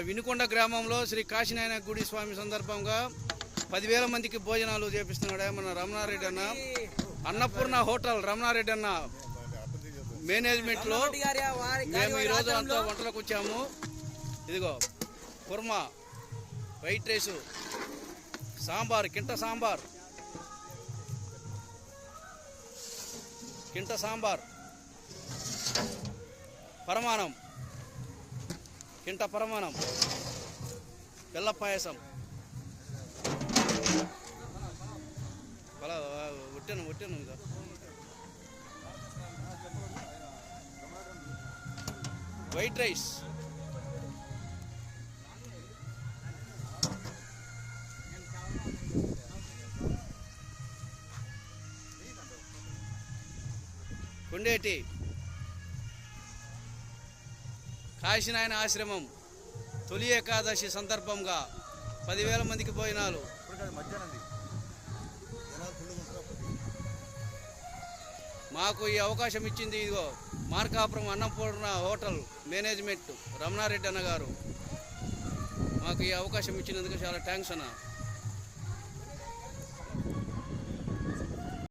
వినుకొండ గ్రామంలో శ్రీ కాశీనాయన గుడి స్వామి సందర్భంగా 10,000 మందికి భోజనాలు చేపిస్తున్నాడు మన రమణారెడ్డి అన్న. అన్నపూర్ణ హోటల్ రమణారెడ్డి అన్న మేనేజ్మెంట్లో మేము ఈరోజు అంతా వంటలకు వచ్చాము. ఇదిగో కుర్మా, వైట్ రైసు, సాంబార్, కింట సాంబార్, పరమాణం, కింట పరమాణం, బెల్ల పాయసం, ఒట్టాను వైట్ రైస్, కొండేటి కాశీనాయన ఆశ్రమం తొలి ఏకాదశి సందర్భంగా 10,000 మందికి భోజనాలు. మాకు ఈ అవకాశం ఇచ్చింది ఇదిగో మార్కాపురం అన్నపూర్ణ హోటల్ మేనేజ్మెంట్ రమణారెడ్డి అన్న గారు. మాకు ఈ అవకాశం ఇచ్చినందుకు చాలా థ్యాంక్స్ అన్న.